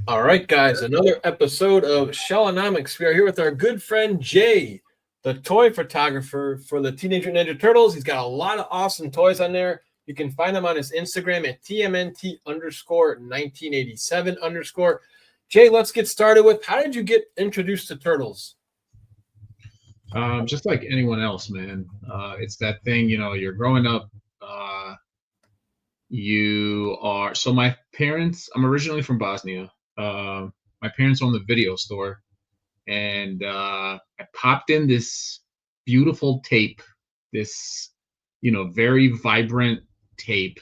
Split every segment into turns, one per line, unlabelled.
All right, guys, another episode of Shellonomics. We are here with our good friend Jay, the toy photographer for the Teenage Mutant Ninja Turtles. He's got a lot of awesome toys on there. You can find him on his Instagram at TMNT underscore 1987 underscore. Jay, let's get started with how did you get introduced to turtles?
Just like anyone else, man. It's that thing, you're growing up. So my parents, I'm originally from Bosnia. My parents own the video store, and I popped in this beautiful tape, this, very vibrant tape,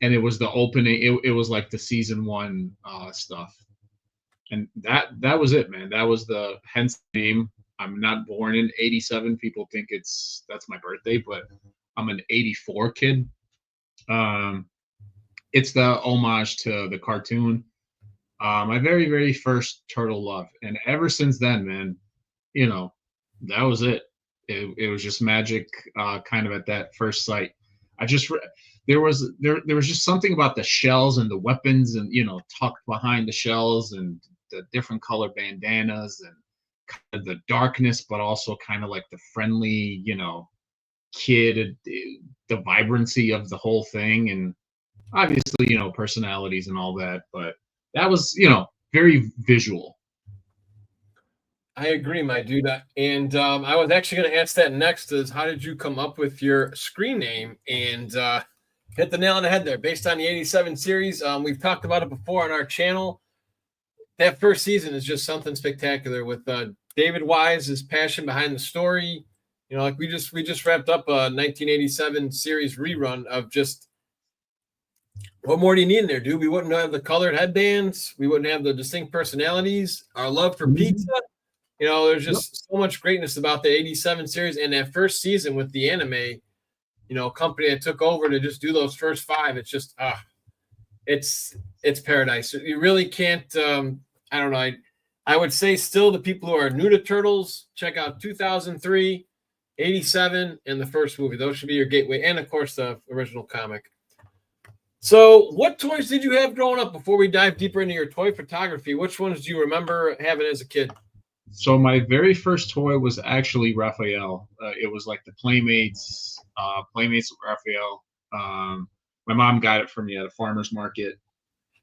and it was the opening. It was like the season one stuff, and that was it, man. That was the hence the name. I'm not born in '87. People think that's my birthday, but I'm an '84 kid. Um, it's the homage to the cartoon. My very, very first turtle love, and ever since then, man, you know, that was it. It was just magic, kind of at that first sight. I just there was just something about the shells and the weapons, and tucked behind the shells, and the different color bandanas, and kind of the darkness, but also kind of like the friendly, kid, the vibrancy of the whole thing, and obviously, personalities and all that. But that was, very visual.
I agree, my dude. And I was actually going to ask that next is how did you come up with your screen name? And hit the nail on the head there. Based on the 87 series, we've talked about it before on our channel. That first season is just something spectacular with David Wise's passion behind the story. Like we just wrapped up a 1987 series rerun of just what more do you need in there, dude? We wouldn't have the colored headbands. We wouldn't have the distinct personalities. Our love for pizza. There's just so much greatness about the 87 series and that first season with the anime, company that took over to just do those first five. It's just, it's paradise. You really can't, I don't know. I would say still the people who are new to Turtles, check out 2003, 87, and the first movie. Those should be your gateway. And of course, the original comic. So what toys did you have growing up before we dive deeper into your toy photography? Which ones do you remember having as a kid?
So my very first toy was actually Raphael. It was like the Playmates with Raphael. My mom got it for me at a farmer's market.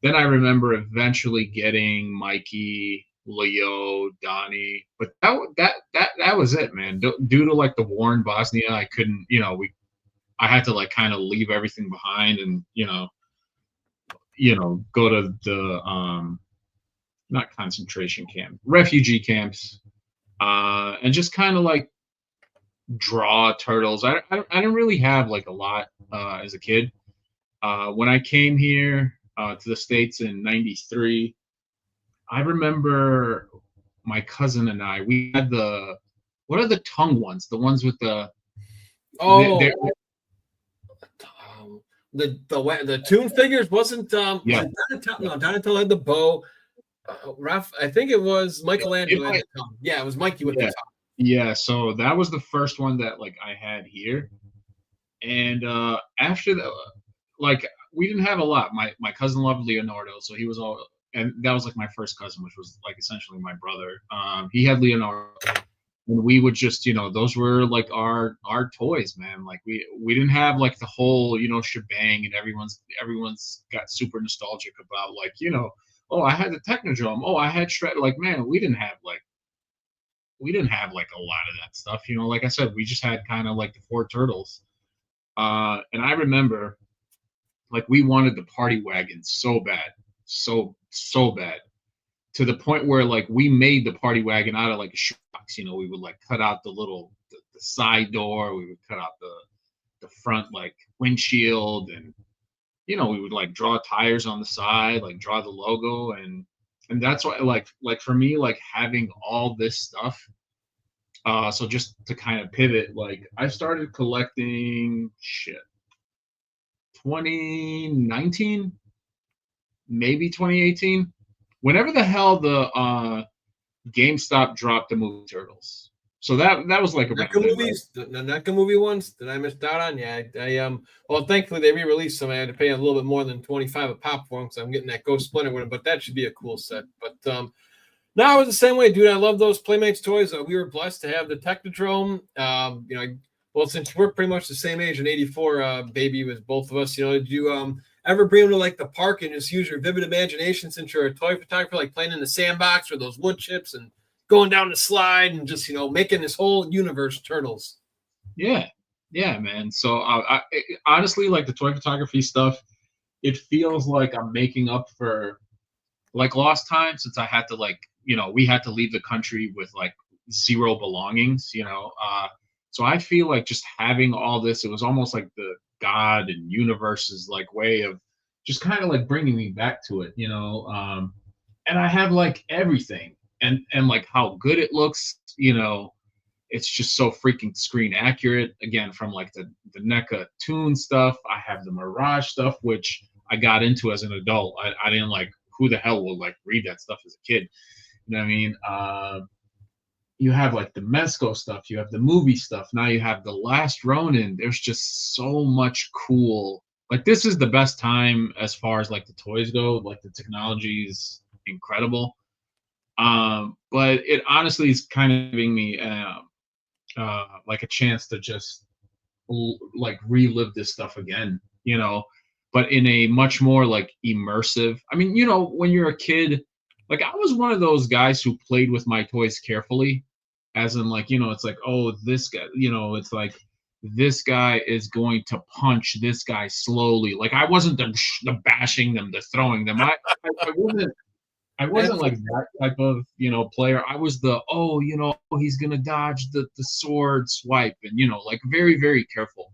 Then I remember eventually getting Mikey, Leo, Donnie, but that was it, man. Due to like the war in Bosnia, I couldn't, I had to like kind of leave everything behind, and go to the not concentration camp, refugee camps, and just kind of like draw turtles. I didn't really have like a lot as a kid. When I came here to the States in '93, I remember my cousin and we had what are the tongue ones? The ones with the
the Toon figures wasn't
yeah.
Donatello had the bow. I think it was Michelangelo at the time. Yeah, it was Mikey with the top.
Yeah, so that was the first one that like I had here. And after that, like we didn't have a lot. My cousin loved Leonardo, so he was all, and that was like my first cousin, which was like essentially my brother. He had Leonardo, and we would just, those were like our toys, man. Like we didn't have like the whole, shebang, and everyone's got super nostalgic about like, oh, I had the Technodrome. Oh, I had Shred. Like, man, we didn't have like a lot of that stuff. Like I said, we just had kind of like the four turtles. And I remember like we wanted the party wagon so bad, so bad, to the point where like we made the party wagon out of like a shoebox. We would like cut out the side door, we would cut out the front like windshield, and we would like draw tires on the side, like draw the logo, and that's why like for me, like having all this stuff. So just to kind of pivot, like I started collecting 2019, maybe 2018, whenever the hell the GameStop dropped the movie Turtles. So that was like around
NECA
then, right?
movies, the NECA movie ones that I missed out on. Yeah, well, thankfully they re-released some. I had to pay a little bit more than 25 a pop for them, so I'm getting that Ghost Splinter one. But that should be a cool set. But no, I was the same way, dude. I love those Playmates toys. We were blessed to have the Technodrome. Well, since we're pretty much the same age, in '84, baby was both of us. Did you ever bring them to like the park and just use your vivid imagination since you're a toy photographer, like playing in the sandbox or those wood chips and going down the slide and just making this whole universe Turtles?
Yeah, man. So honestly, like the toy photography stuff, it feels like I'm making up for like lost time, since I had to we had to leave the country with like zero belongings. So I feel like just having all this, it was almost like the God and universe's like way of just kind of like bringing me back to it. And I have like everything, and like how good it looks. It's just so freaking screen accurate. Again, from like the NECA Toon stuff, I have the Mirage stuff, which I got into as an adult. I didn't like, who the hell will like read that stuff as a kid? You know what I mean? You have like the Mezco stuff, you have the movie stuff. Now you have the Last Ronin. There's just so much cool. Like this is the best time as far as like the toys go. Like the technology is incredible. But it honestly is kind of giving me like a chance to just like relive this stuff again, but in a much more like immersive. I mean, when you're a kid, like I was one of those guys who played with my toys carefully, as in like, it's like, oh, this guy, it's like this guy is going to punch this guy slowly. Like I wasn't the bashing them, the throwing them. I wasn't like that type of, player. I was he's gonna dodge the sword swipe, and like very, very careful.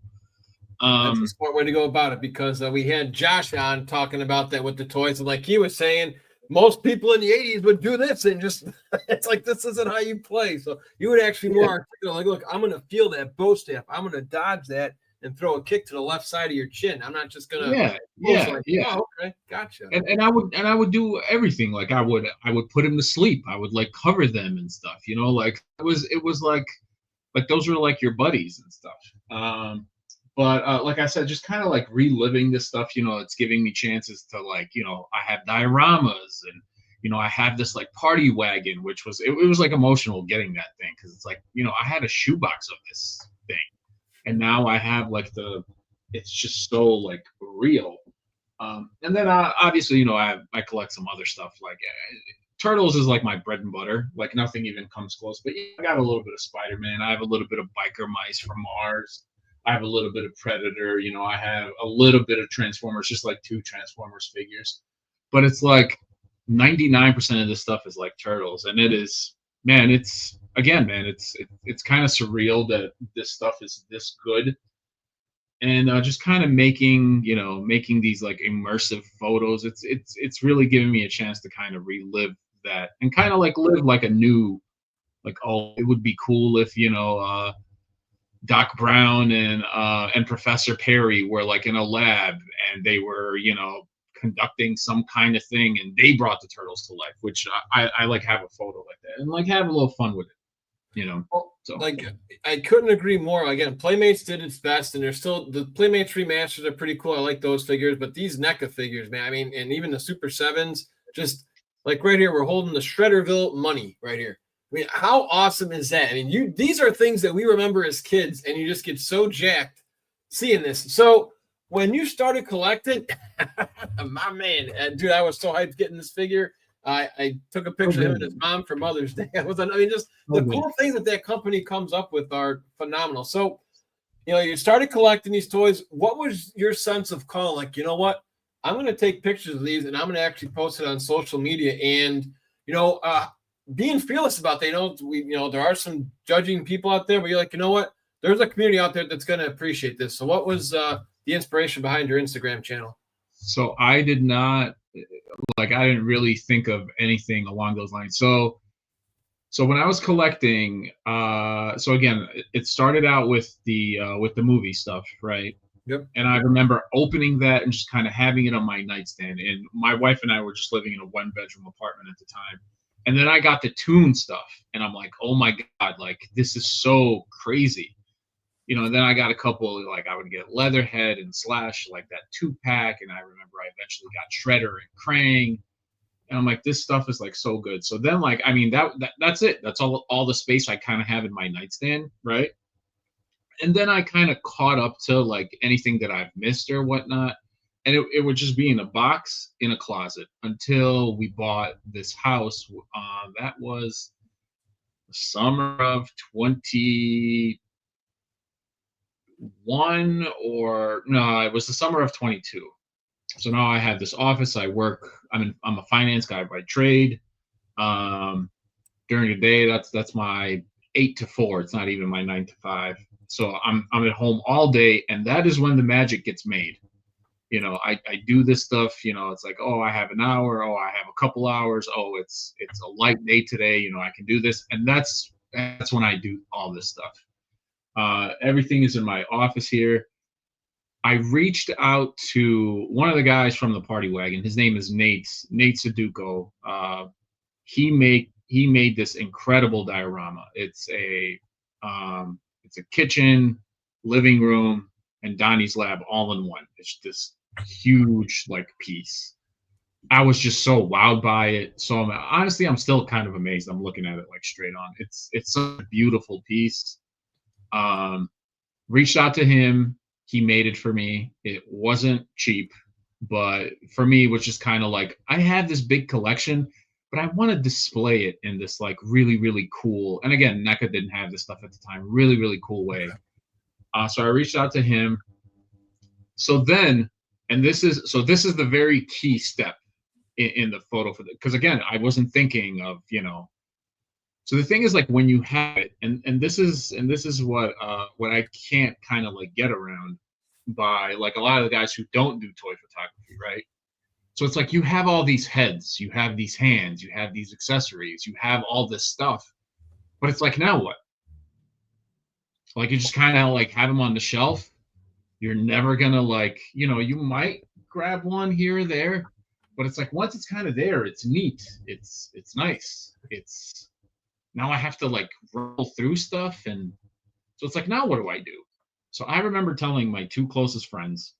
That's a smart way to go about it, because we had Josh on talking about that with the toys, and like he was saying, most people in the '80s would do this, and just it's like this isn't how you play. So you would actually more articulate, like, look, I'm gonna feel that bow staff, I'm gonna dodge that and throw a kick to the left side of your chin. I'm not just gonna Oh, okay, gotcha.
And I would do everything. Like I would put him to sleep. I would like cover them and stuff. Like it was like those were like your buddies and stuff. But like I said, just kind of like reliving this stuff. It's giving me chances to like I have dioramas, and I have this like party wagon, which was it was like emotional getting that thing, because it's like I had a shoebox of this thing. And now I have like it's just so like real. And then obviously, I collect some other stuff. Like Turtles is like my bread and butter. Like nothing even comes close. But I got a little bit of Spider-Man. I have a little bit of Biker Mice from Mars. I have a little bit of Predator. I have a little bit of Transformers, just like 2 Transformers figures. But it's like 99% of this stuff is like Turtles, and it is, man. It's kind of surreal that this stuff is this good. And just kind of making these like immersive photos. It's really giving me a chance to kind of relive that, and kind of like live like a new, like, oh, it would be cool if Doc Brown and Professor Perry were like in a lab, and they were conducting some kind of thing, and they brought the turtles to life, which I like have a photo like that and like have a little fun with it. So
like I couldn't agree more. Again, Playmates did its best, and they're still, the Playmates remasters are pretty cool. I like those figures, but these NECA figures, man, I mean, and even the Super 7s, just like right here, we're holding the Shredderville money right here. I mean, how awesome is that? I mean, these are things that we remember as kids, and you just get so jacked seeing this. So when you started collecting, my man, dude, I was so hyped getting this figure. I took a picture of him and his mom for Mother's Day. Just the cool things that company comes up with are phenomenal. So, you started collecting these toys. What was your sense of calling? Like, you know what? I'm going to take pictures of these, and I'm going to actually post it on social media. And, being fearless about that. There are some judging people out there, but you're like, you know what? There's a community out there that's going to appreciate this. So what was the inspiration behind your Instagram channel?
So I did not, I didn't really think of anything along those lines. So when I was collecting, so again, it started out with the movie stuff, right?
Yep.
And I remember opening that and just kind of having it on my nightstand. And my wife and I were just living in a 1-bedroom apartment at the time. And then I got the Toon stuff, and I'm like, oh my God, like this is so crazy. You know, and then I got a couple, like I would get Leatherhead and Slash, like that 2-pack. And I remember I eventually got Shredder and Krang. And I'm like, this stuff is like so good. So then, like, I mean, that's it. That's all the space I kind of have in my nightstand, right? And then I kind of caught up to like anything that I've missed or whatnot. And it would just be in a box in a closet until we bought this house. That was the summer of 21, or no, it was the summer of 22. So now I have this office. I work. I'm a finance guy by trade. During the day, that's my 8 to 4. It's not even my 9 to 5. So I'm at home all day, and that is when the magic gets made. You know, I do this stuff. You know, it's like, oh, I have an hour. Oh, I have a couple hours. Oh, it's a light day today. You know, I can do this, and that's when I do all this stuff. Everything is in my office here. I reached out to one of the guys from the Party Wagon. His name is Nate Sudoku. He made this incredible diorama. It's a kitchen, living room, and Donnie's lab all in one. It's this huge like piece. I was just so wowed by it. So honestly, I'm still kind of amazed. I'm looking at it like straight on. It's such a beautiful piece. Reached out to him. He made it for me. It wasn't cheap, but for me, it was just kind of like, I have this big collection, but I want to display it in this like really, really cool. And again, NECA didn't have this stuff at the time. Really, really cool way. So I reached out to him. So then, and this is the very key step in the photo for because again, I wasn't thinking of, you know. So the thing is, like, when you have it, and this is what I can't kind of like get around by like a lot of the guys who don't do toy photography, right? So it's like you have all these heads, you have these hands, you have these accessories, you have all this stuff, but it's like, now what? Like, you just kind of like have them on the shelf. You're never gonna, like, you know, you might grab one here or there, but it's like once it's kind of there, it's neat, it's nice, it's. Now I have to like roll through stuff. And so it's like, now what do I do? So I remember telling my 2 closest friends,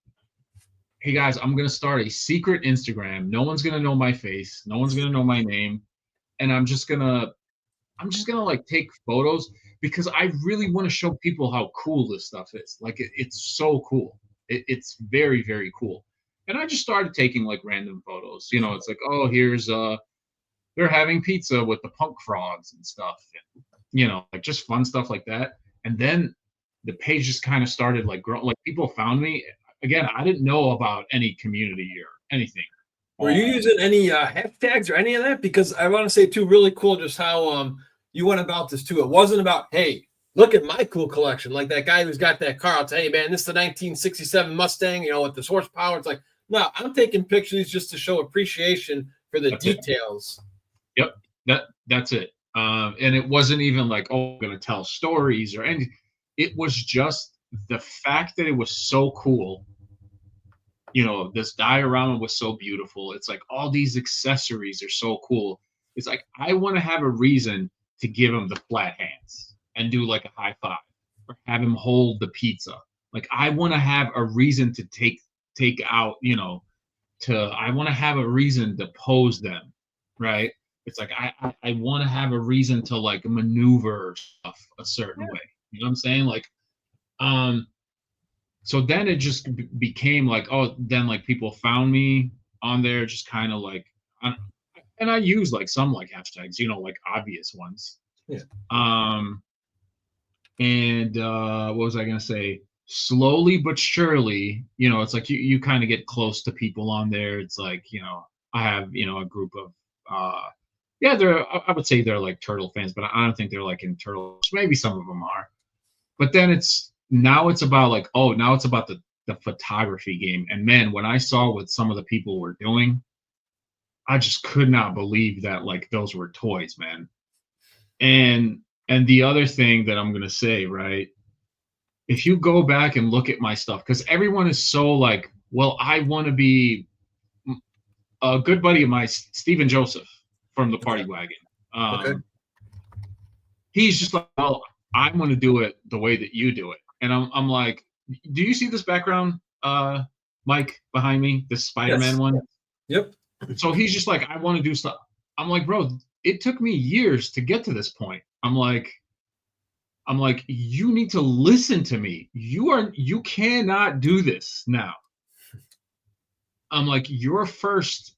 hey guys, I'm going to start a secret Instagram. No one's going to know my face. No one's going to know my name. And I'm just going to like take photos because I really want to show people how cool this stuff is. Like it's so cool. It's very, very cool. And I just started taking like random photos. You know, it's like, oh, here's they're having pizza with the punk frogs and stuff, and, you know, like just fun stuff like that. And then the page just kind of started like growing. Like people found me. Again, I didn't know about any community or anything.
Were you using any hashtags or any of that? Because I want to say too, really cool, just how you went about this too. It wasn't about, hey, look at my cool collection. Like that guy who's got that car. I'll tell you, man, this is the 1967 Mustang, you know, with this horsepower. It's like, no, I'm taking pictures just to show appreciation for the details.
Yep, that's it. And it wasn't even like, oh, I'm gonna tell stories or anything. It was just the fact that it was so cool. You know, this diorama was so beautiful. It's like all these accessories are so cool. It's like I want to have a reason to give him the flat hands and do like a high five or have him hold the pizza. Like I want to have a reason to take out, you know, I want to have a reason to pose them, right? It's like I want to have a reason to like maneuver stuff a certain way. You know what I'm saying? Like, so then it just became like, oh, then like people found me on there, just kind of like, and I use like some like hashtags, you know, like obvious ones.
Yeah.
And what was I gonna say? Slowly but surely, you know, it's like you kind of get close to people on there. It's like, you know, I have, you know, a group of yeah, I would say they're like turtle fans, but I don't think they're like in turtles. Maybe some of them are. But then it's about like, oh, now it's about the photography game. And man, when I saw what some of the people were doing, I just could not believe that like those were toys, man. And the other thing that I'm gonna say, right? If you go back and look at my stuff, because everyone is so like, well, I want to be a good buddy of mine, Stephen Joseph from the Party Wagon.
Okay.
He's just like, well, I'm going to do it the way that you do it. And I'm like, do you see this background, Mike, behind me, this Spider-Man one?
Yep.
So he's just like, I want to do stuff. I'm like, bro, it took me years to get to this point. I'm like, you need to listen to me. You cannot do this now. I'm like, your first,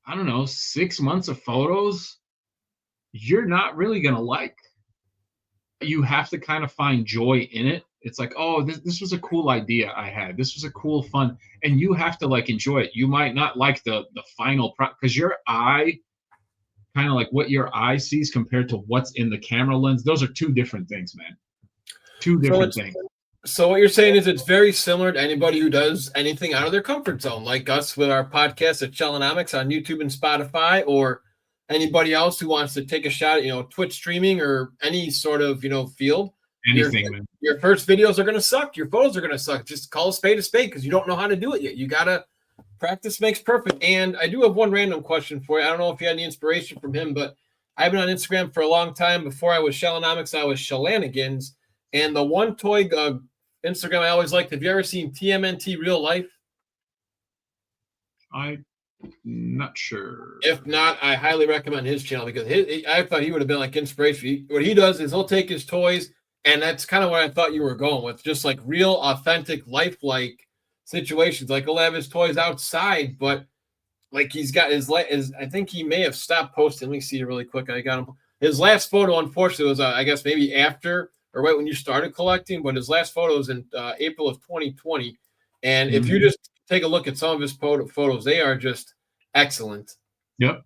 I don't know, 6 months of photos, you're not really gonna like. You have to kind of find joy in it. It's like, oh, this was a cool idea I had. This was a cool fun, and you have to like enjoy it. You might not like the final because your eye, kind of like what your eye sees compared to what's in the camera lens. Those are two different things, man. Two different things.
So what you're saying is it's very similar to anybody who does anything out of their comfort zone, like us with our podcast at Shellanomics on YouTube and Spotify, or anybody else who wants to take a shot at, Twitch streaming or any sort of, field.
Anything, man.
Your first videos are going to suck. Your photos are going to suck. Just call a spade because you don't know how to do it yet. You got to practice makes perfect. And I do have one random question for you. I don't know if you had any inspiration from him, but I've been on Instagram for a long time. Before I was Shellanomics, I was Shellanigans. And the one toy Instagram I always liked. Have you ever seen TMNT Real Life?
I'm not sure.
If not, I highly recommend his channel because I thought he would have been like inspiration. What he does is he'll take his toys, and that's kind of what I thought you were going with, just like real, authentic, lifelike situations. Like he'll have his toys outside, but like he's got his I think he may have stopped posting. Let me see really quick. I got him. His last photo, unfortunately, was I guess maybe after or right when you started collecting, but his last photo was in April of 2020. And if you just take a look at some of his photos, they are just excellent.
Yep.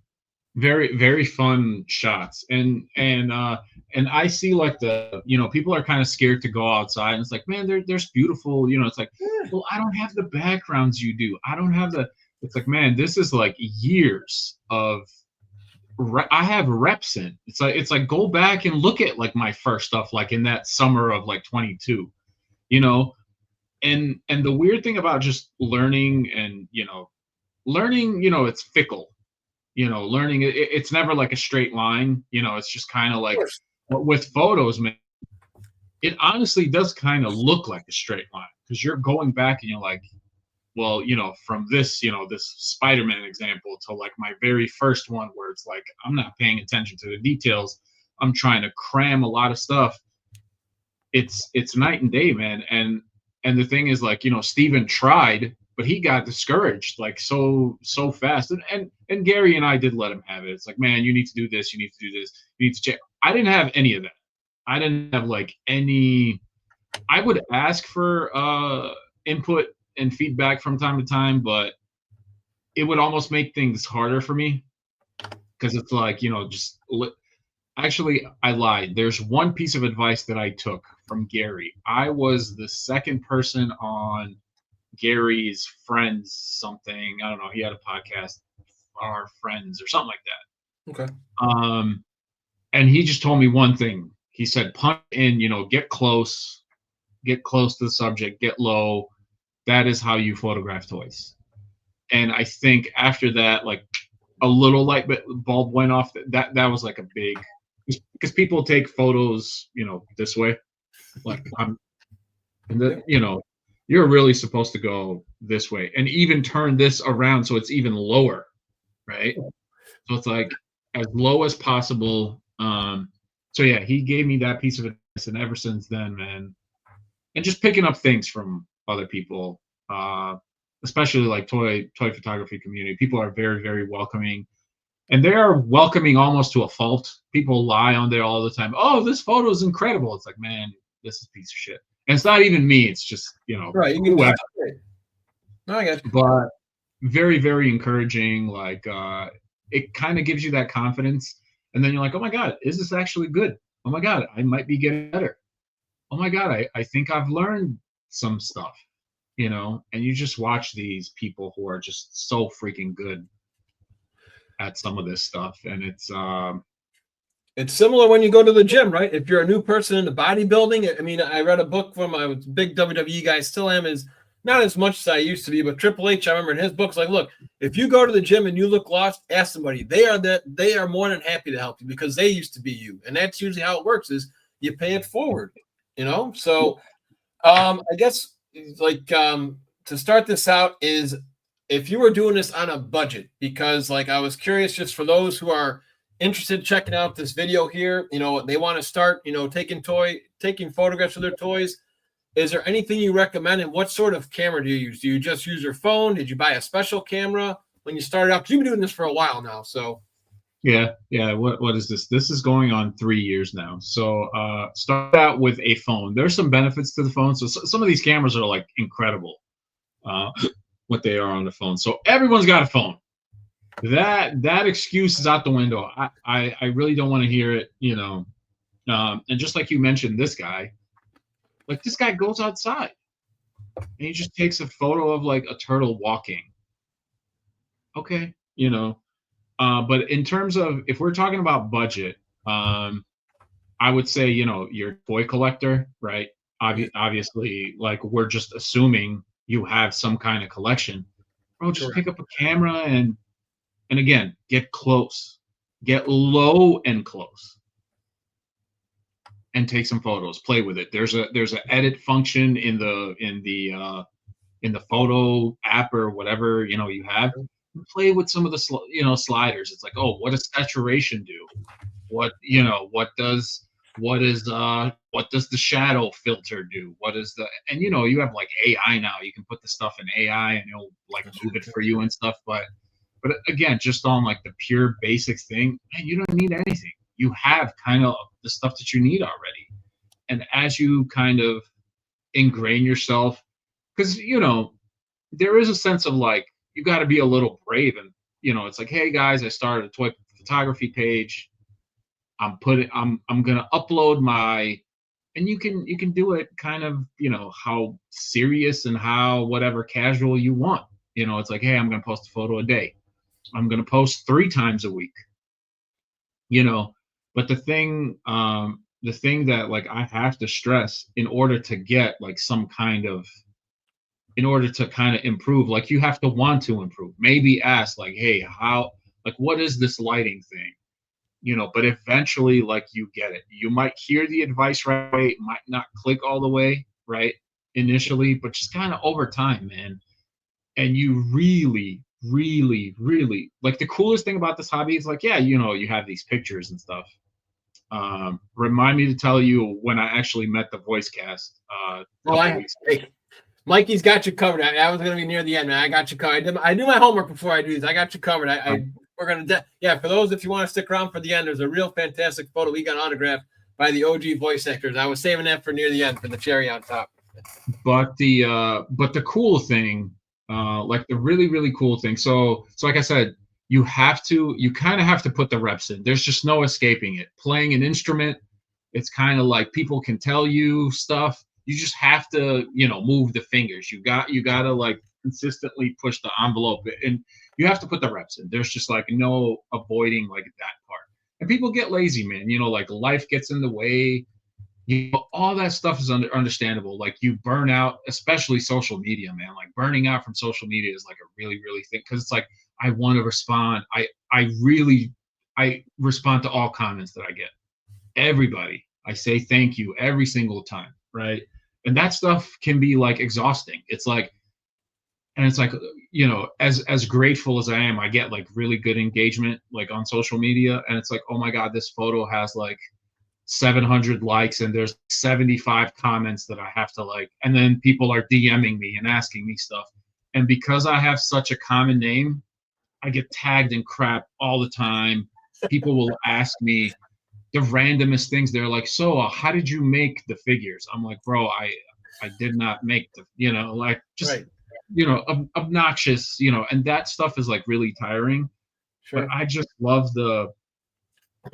Very, very fun shots. And I see like people are kind of scared to go outside. And it's like, man, there's beautiful, it's like, well, I don't have the backgrounds you do. I don't have it's like, man, this is like years of, I have reps in. It's like go back and look at like my first stuff, like in that summer of like 22, and the weird thing about just learning and, it's fickle, learning, it's never like a straight line, it's just kind of like with photos, man, it honestly does kind of look like a straight line because you're going back and you're like, well, from this, this Spider-Man example to like my very first one where it's like, I'm not paying attention to the details. I'm trying to cram a lot of stuff. It's night and day, man. And the thing is like, Steven tried, but he got discouraged like so fast. And Gary and I did let him have it. It's like, man, you need to do this. You need to do this. You need to check. I didn't have any of that. I didn't have like any, I would ask for input and feedback from time to time, but it would almost make things harder for me because it's like, actually, I lied. There's one piece of advice that I took from Gary. I was the second person on Gary's Friends something. I don't know. He had a podcast, Our Friends or something like that.
Okay.
And he just told me one thing. He said, punch in, get close to the subject, get low. That is how you photograph toys. And I think after that, like a little light bulb went off. That was like a big, because people take photos, this way. Like you're really supposed to go this way and even turn this around so it's even lower, right? So it's like as low as possible. So yeah, he gave me that piece of advice, and ever since then, man, and just picking up things from other people, especially like toy photography community. People are very, very welcoming, and they are welcoming almost to a fault. People lie on there all the time. Oh, this photo is incredible. It's like, man, this is a piece of shit. And it's not even me. It's just,
right. You can no, I got you.
But very, very encouraging. Like, it kind of gives you that confidence. And then you're like, oh my God, is this actually good? Oh my God, I might be getting better. Oh my God, I think I've learned some stuff, and you just watch these people who are just so freaking good at some of this stuff. And
it's similar when you go to the gym, right? If you're a new person into bodybuilding, I mean, I read a book from a big WWE guy, still am, is not as much as I used to be, but Triple H, I remember in his books, like, look, if you go to the gym and you look lost, ask somebody. They are more than happy to help you because they used to be you. And that's usually how it works is you pay it forward, you know? So I guess like to start this out is if you were doing this on a budget, because like I was curious just for those who are interested in checking out this video here, you know, they want to start, you know, taking photographs of their toys. Is there anything you recommend, and what sort of camera do you use? Do you just use your phone? Did you buy a special camera when you started out? Because you've been doing this for a while now, so.
Yeah. What is this? This is going on 3 years now. So start out with a phone. There's some benefits to the phone. So some of these cameras are like incredible, what they are on the phone. So everyone's got a phone. That excuse is out the window. I really don't want to hear it, you know. And just like you mentioned, this guy goes outside and he just takes a photo of like a turtle walking. Okay, you know. But in terms of if we're talking about budget, I would say, you know, you're a toy collector, right? Obviously, like we're just assuming you have some kind of collection. Bro, just pick up a camera and again, get close, get low and close, and take some photos. Play with it. There's an edit function in the photo app or whatever, you know, you have. Play with some of the sliders. It's like, oh, what does saturation do? What does the shadow filter do? And you know, you have like AI now. You can put the stuff in AI and it'll like move it for you and stuff. But again, just on like the pure basics thing, man, you don't need anything. You have kind of the stuff that you need already. And as you kind of ingrain yourself, because you know, there is a sense of like you got to be a little brave, and you know, it's like, hey guys, I started a toy photography page. I'm gonna upload my, and you can do it kind of, you know, how serious and how whatever casual you want. You know, it's like, hey, I'm gonna post a photo a day. I'm gonna post 3 times a week. You know, but the thing that like I have to stress in order to get like some kind of, in order to kind of improve, like you have to want to improve. Maybe ask like, hey, how, like, what is this lighting thing? You know, but eventually, like, you get it. You might hear the advice right away, it might not click all the way right initially, but just kind of over time, man. And you really, really, really like the coolest thing about this hobby is like, yeah, you know, you have these pictures and stuff. Remind me to tell you when I actually met the voice cast.
Hey, Mikey's got you covered. I was going to be near the end, man. I got you covered. I do my homework before I do this. I got you covered. We're going to, for those, if you want to stick around for the end, there's a real fantastic photo we got autographed by the OG voice actors. I was saving that for near the end for the cherry on top.
But the cool thing, like the really, really cool thing. So like I said, you kind of have to put the reps in. There's just no escaping it. Playing an instrument, it's kind of like people can tell you stuff. You just have to, you know, move the fingers. You got to like consistently push the envelope, and you have to put the reps in. There's just like no avoiding like that part. And people get lazy, man. You know, like life gets in the way. You know, all that stuff is understandable. Like you burn out, especially social media, man. Like burning out from social media is like a really, really thing, because it's like I want to respond. I respond to all comments that I get. Everybody, I say thank you every single time, right? And that stuff can be like exhausting. It's like, and it's like, you know, as grateful as I am, I get like really good engagement like on social media, and it's like, oh my god, this photo has like 700 likes and there's 75 comments that I have to like, and then people are DMing me and asking me stuff. And because I have such a common name, I get tagged in crap all the time. People will ask me the randomest things. They're like, so how did you make the figures? I'm like, bro, I did not make the, you know, like just right. You know, obnoxious, you know, and that stuff is like really tiring. Sure. But I just love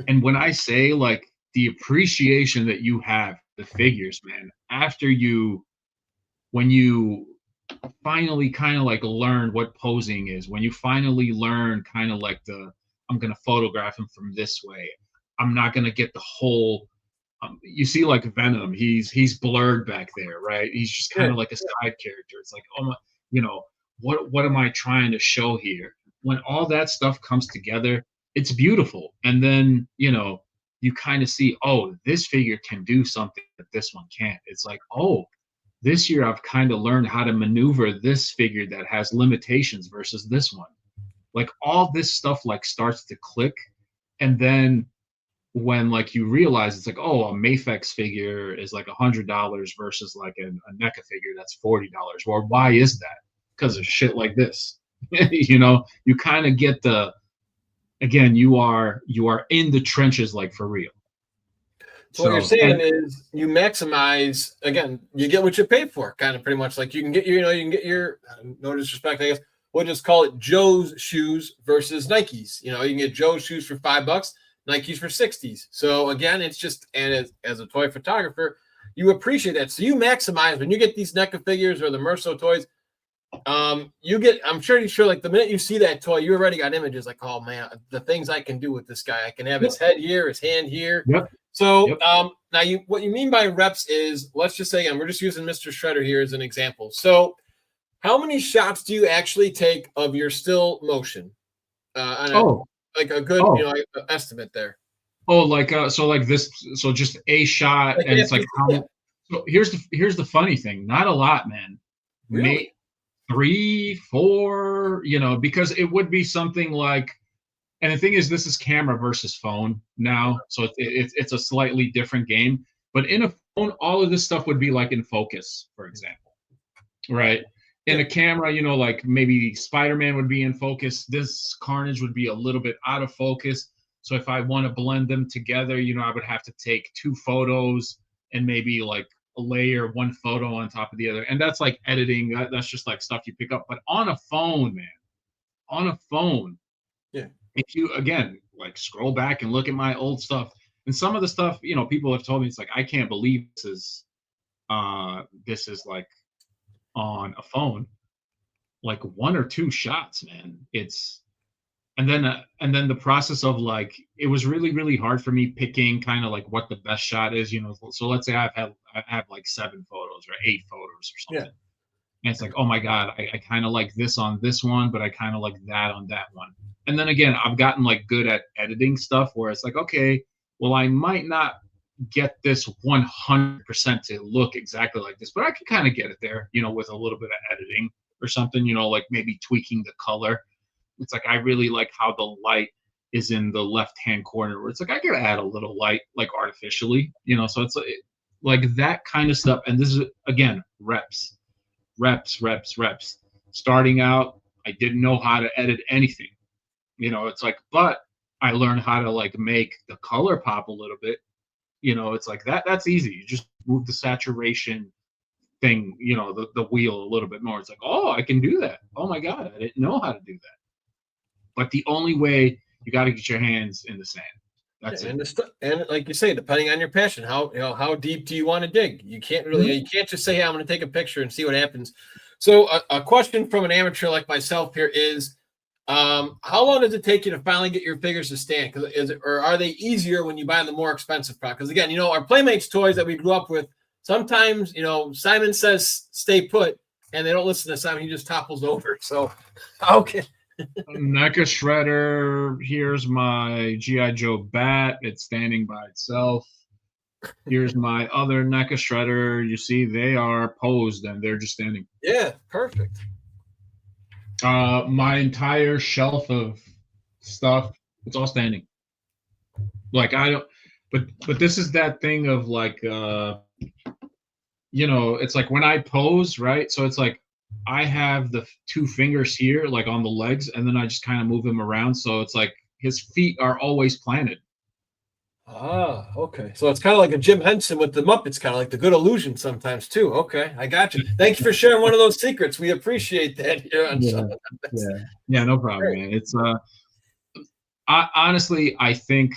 and when I say like the appreciation that you have the figures, man, when you finally kind of like learn what posing is, when you finally learn kind of like I'm going to photograph him from this way, I'm not going to get the whole you see like Venom, he's blurred back there, right? He's just kind of like a side character. It's like, oh my, you know, what am I trying to show here? When all that stuff comes together, it's beautiful. And then, you know, you kind of see, oh, this figure can do something that this one can't. It's like, oh, this year I've kind of learned how to maneuver this figure that has limitations versus this one. Like all this stuff like starts to click. And then when like you realize it's like, oh, a Mafex figure is like $100 versus like a NECA figure that's $40. Well, why is that? Because of shit like this. You know, you kind of get the, again, you are in the trenches, like for real.
So what you're saying is you maximize, again, you get what you pay for, kind of pretty much. Like you can get your no disrespect, I guess, we'll just call it Joe's shoes versus Nikes. You know, you can get Joe's shoes for $5, Nikes for 60s. So again, it's just, and as a toy photographer, you appreciate that. So you maximize when you get these NECA figures or the Merso toys. You get, I'm sure like the minute you see that toy, you already got images like, oh man, the things I can do with this guy. I can have his head here, his hand here.
Yep.
So now what you mean by reps is, let's just say, and we're just using Mr. Shredder here as an example. So how many shots do you actually take of your still motion? Like a good, you know, estimate there.
Oh, like so like this, so just a shot, like, and it's like so here's the funny thing, not a lot, man.
Really?
3, 4, you know, because it would be something like, and the thing is, this is camera versus phone now, so it's a slightly different game. But in a phone, all of this stuff would be like in focus, for example, right? In a camera, you know, like maybe Spider-Man would be in focus. This Carnage would be a little bit out of focus. So if I want to blend them together, you know, I would have to take 2 photos and maybe like layer one photo on top of the other. And that's like editing. That's just like stuff you pick up. But on a phone, man, on a phone, if you, again, like scroll back and look at my old stuff, and some of the stuff, you know, people have told me, it's like, I can't believe this is like on a phone, like 1 or 2 shots, man. It's, and then the process of like, it was really, really hard for me picking kind of like what the best shot is, you know. So let's say I have like 7 photos or 8 photos or something. And it's like, oh my God, I kind of like this on this one, but I kind of like that on that one. And then again, I've gotten like good at editing stuff where it's like, okay, well, I might not get this 100% to look exactly like this, but I can kind of get it there, you know, with a little bit of editing or something, you know, like maybe tweaking the color. It's like, I really like how the light is in the left-hand corner where it's like, I could add a little light, like artificially, you know, so it's like that kind of stuff. And this is, again, reps. Starting out, I didn't know how to edit anything, you know. It's like, but I learned how to like make the color pop a little bit, you know. It's like that's easy. You just move the saturation thing, you know, the wheel a little bit more. It's like, oh, I can do that. Oh my God, I didn't know how to do that. But the only way, you got to get your hands in the sand. That's it.
And like you say, depending on your passion, how deep do you want to dig? You can't really, you can't just say, hey, I'm going to take a picture and see what happens. So a question from an amateur like myself here is, how long does it take you to finally get your figures to stand? Or are they easier when you buy the more expensive product? Because again, you know, our Playmates toys that we grew up with, sometimes, you know, Simon says stay put, and they don't listen to Simon. He just topples over. So, okay.
NECA Shredder. Here's my G.I. Joe bat. It's standing by itself. Here's my other NECA Shredder. You see, they are posed and they're just standing.
Yeah, perfect.
My entire shelf of stuff, it's all standing. Like, I don't, but this is that thing of like, you know, it's like when I pose, right? So it's like, I have the 2 fingers here, like on the legs, and then I just kind of move him around. So it's like his feet are always planted.
Ah, okay. So it's kind of like a Jim Henson with the Muppets, kind of like the Good Illusion sometimes too. Okay, I got you. Thank you for sharing one of those secrets. We appreciate that here on
Yeah, no problem, man. It's honestly, I think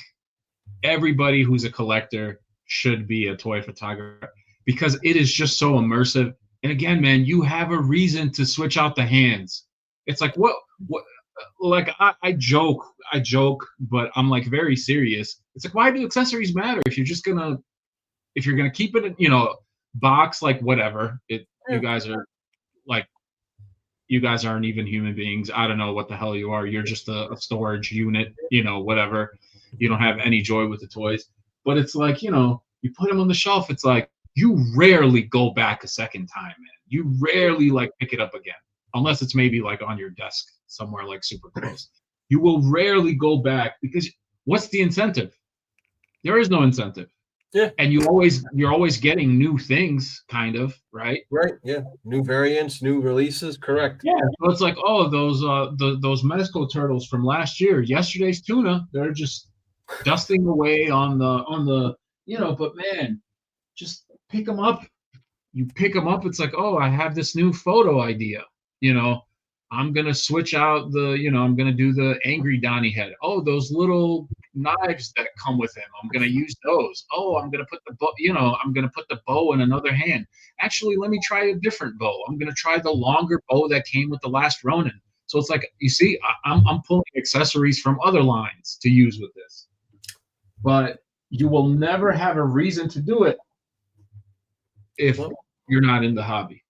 everybody who's a collector should be a toy photographer because it is just so immersive. And again, man, you have a reason to switch out the hands. It's like what like I joke, but I'm like very serious. It's like, why do accessories matter if you're just gonna if you're gonna keep it, you know, box, like whatever. You guys are like, you guys aren't even human beings. I don't know what the hell you are. You're just a storage unit, you know, whatever. You don't have any joy with the toys. But it's like, you know, you put them on the shelf. It's like you rarely go back a second time, man. You rarely like pick it up again, unless it's maybe like on your desk somewhere like super close. You will rarely go back because what's the incentive? There is no incentive.
Yeah.
And you're always getting new things, kind of, right?
Right. Yeah. New variants, new releases. Correct.
Yeah. So it's like, oh, those Mezco turtles from last year, yesterday's tuna, they're just dusting away on the you know, but man, just pick them up. You pick them up, it's like, oh, I have this new photo idea. You know, I'm gonna switch out I'm gonna do the angry Donnie head. Oh, those little knives that come with him, I'm gonna use those. Oh, I'm gonna put the bow, I'm gonna put the bow in another hand. Actually, let me try a different bow. I'm gonna try the longer bow that came with the last Ronin. So it's like, you see, I'm pulling accessories from other lines to use with this, but you will never have a reason to do it if you're not in the hobby.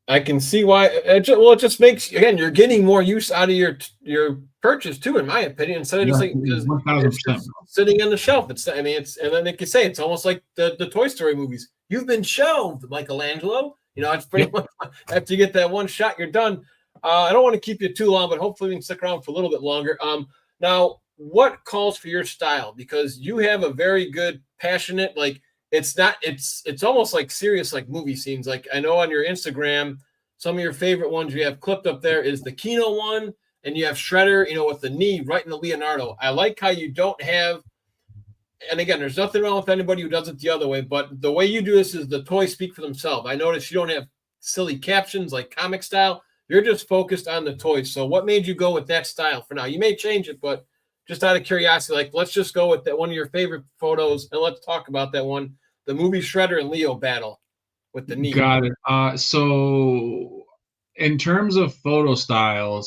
I can see why. It just makes, again, you're getting more use out of your purchase too, in my opinion, instead of just like just sitting on the shelf. And then they can say it's almost like the Toy Story movies. You've been shelved, Michelangelo. You know, it's pretty much after you get that one shot, you're done. I don't want to keep you too long, but hopefully we can stick around for a little bit longer. Now, what calls for your style? Because you have a very good, passionate, like, it's almost like serious, like movie scenes. Like, I know on your Instagram, some of your favorite ones you have clipped up there is the Kino one, and you have Shredder, with the knee right in the Leonardo. I like how you don't have, and again, there's nothing wrong with anybody who does it the other way, but the way you do this is the toys speak for themselves. I noticed you don't have silly captions like comic style. You're just focused on the toys. So what made you go with that style for now? You may change it, but just out of curiosity, like, let's just go with that one of your favorite photos, and let's talk about that one, the movie Shredder and Leo battle with the knee.
Got it. So in terms of photo style,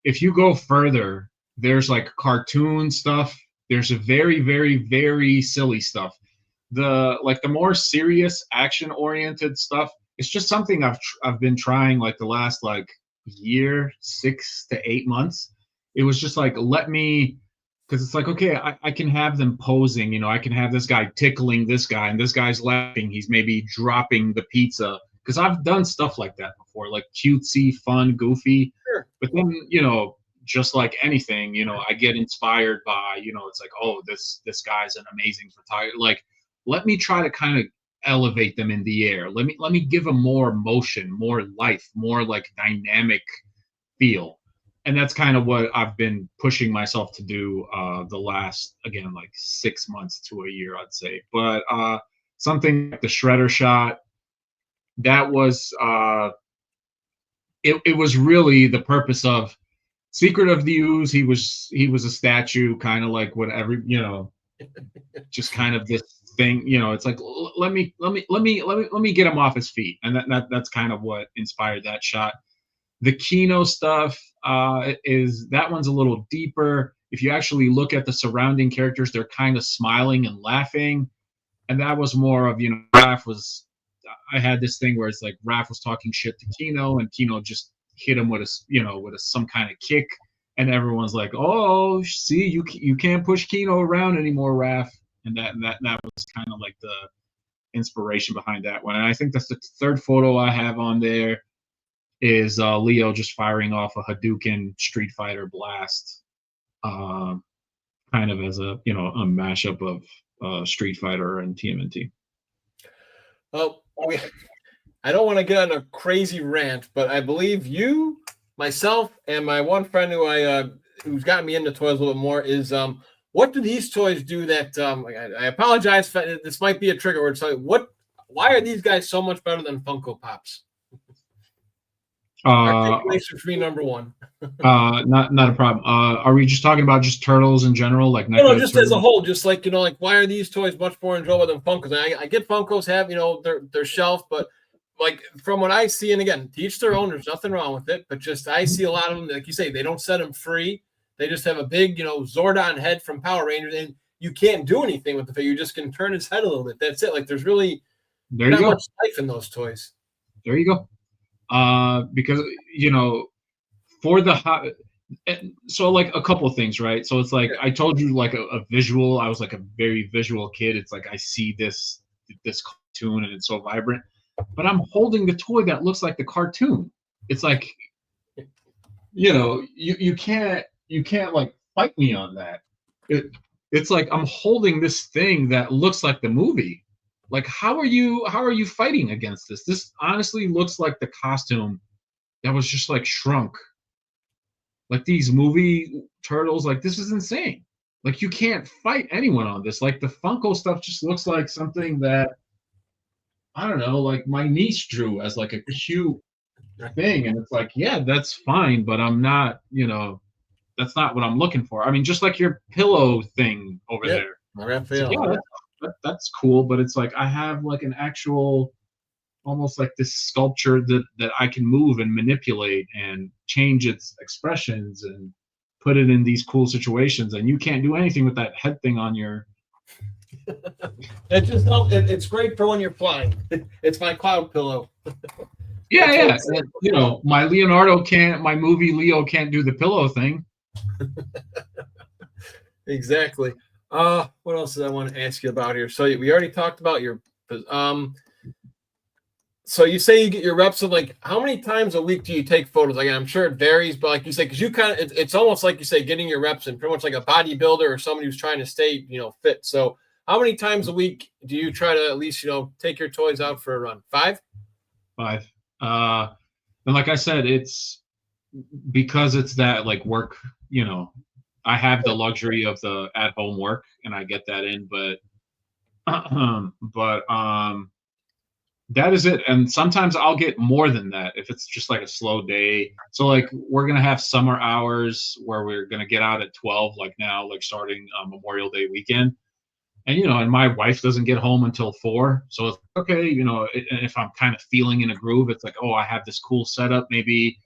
if you go further, there's like cartoon stuff. There's a very, very, very silly stuff. The more serious action-oriented stuff, it's just something I've been trying like the last year, 6 to 8 months. It was just like, because it's like, okay, I can have them posing, I can have this guy tickling this guy, and this guy's laughing. He's maybe dropping the pizza. Because I've done stuff like that before, like cutesy, fun, goofy.
Sure.
But then, just like anything, I get inspired by, it's like, oh, this guy's an amazing photographer. Like, let me try to kind of elevate them in the air. Let me give them more motion, more life, more like dynamic feel. And that's kind of what I've been pushing myself to do the last, again, 6 months to a year, I'd say. But something like the Shredder shot, that was it was really the purpose of Secret of the Ooze. He was a statue, kind of like whatever, just kind of this thing. It's like, let me get him off his feet, and that's kind of what inspired that shot. The Kino stuff that one's a little deeper. If you actually look at the surrounding characters, they're kind of smiling and laughing, and that was more of I had this thing where it's like Raph was talking shit to Kino, and Kino just hit him with some kind of kick, and everyone's like, "Oh, see, you can't push Kino around anymore, Raph," and that was kind of like the inspiration behind that one. And I think that's the third photo I have on there. Is Leo just firing off a Hadouken Street Fighter blast, kind of as a mashup of Street Fighter and TMNT.
Well, I don't want to get on a crazy rant, but I believe you, myself, and my one friend who's gotten me into toys a little bit more is what do these toys do that I apologize for, this might be a trigger word. So why are these guys so much better than Funko Pops? Articulation for me, number one.
Not a problem. Are we just talking about just turtles in general, like
no, just turtles? As a whole, just like why are these toys much more enjoyable than Funkos? I get Funkos have their shelf, but like from what I see, and again, to each their own. There's nothing wrong with it, but just I see a lot of them, like you say, they don't set them free. They just have a big Zordon head from Power Rangers, and you can't do anything with the figure. You just can turn his head a little bit. That's it. Like there's really
There you
not
go.
much life in those toys.
There you go. Because for the so like a couple of things, right? So it's like I told you, like a visual. I was like a very visual kid. It's like I see this cartoon and it's so vibrant, but I'm holding the toy that looks like the cartoon. It's like, you can't like fight me on that. It's like I'm holding this thing that looks like the movie. Like how are you fighting against this? This honestly looks like the costume that was just like shrunk. Like these movie turtles, like this is insane. Like you can't fight anyone on this. Like the Funko stuff just looks like something that, I don't know, like my niece drew as like a cute thing, and it's like, yeah, that's fine, but I'm not, that's not what I'm looking for. I mean, just like your pillow thing over there.
Raphael.
Like, yeah, that's cool, but it's like I have like an actual, almost like this sculpture that I can move and manipulate and change its expressions and put it in these cool situations, and you can't do anything with that head thing on your.
It's great for when you're flying. It's my cloud pillow.
Yeah. And, my my movie Leo can't do the pillow thing.
Exactly. What else did I want to ask you about here? So we already talked about your so you say you get your reps of like how many times a week do you take photos? Like I'm sure it varies, but like you say, because you kind of it's almost like you say getting your reps in pretty much like a bodybuilder or somebody who's trying to stay fit. So how many times a week do you try to at least take your toys out for a run? 5?
5. And like I said, it's because it's that like work. I have the luxury of the at home work, and I get that in, but that is it. And sometimes I'll get more than that if it's just like a slow day. So like we're gonna have summer hours where we're gonna get out at 12, like now, like starting Memorial Day weekend. And and my wife doesn't get home until 4. So it's okay, and if I'm kind of feeling in a groove, it's like, oh, I have this cool setup, maybe.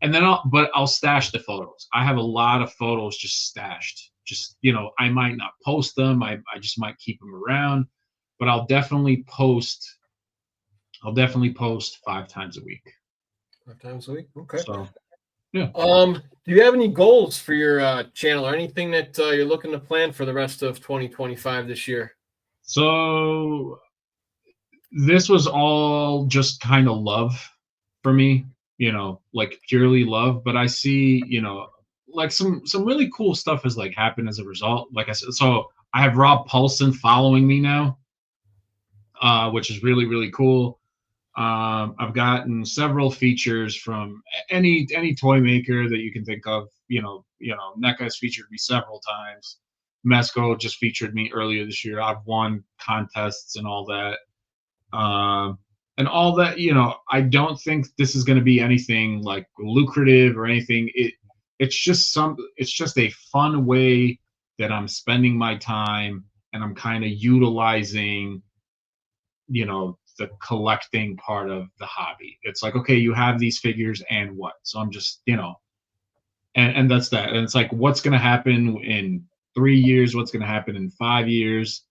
And then I'll stash the photos. I have a lot of photos just stashed. Just, I might not post them. I just might keep them around, but I'll definitely post 5 times a week.
5 times a week. Okay.
So, yeah.
Do you have any goals for your channel or anything that you're looking to plan for the rest of 2025 this year?
So this was all just kind of love for me, like purely love. But I see, like some really cool stuff has like happened as a result. Like I said, so I have Rob Paulson following me now, which is really, really cool. I've gotten several features from any toy maker that you can think of. NECA's featured me several times. Mesco just featured me earlier this year. I've won contests and all that. And all that, I don't think this is going to be anything like lucrative or anything. It's just a fun way that I'm spending my time, and I'm kind of utilizing, the collecting part of the hobby. It's like, okay, you have these figures and what? So I'm just, and that's that. And it's like, what's going to happen in 3 years? What's going to happen in 5 years?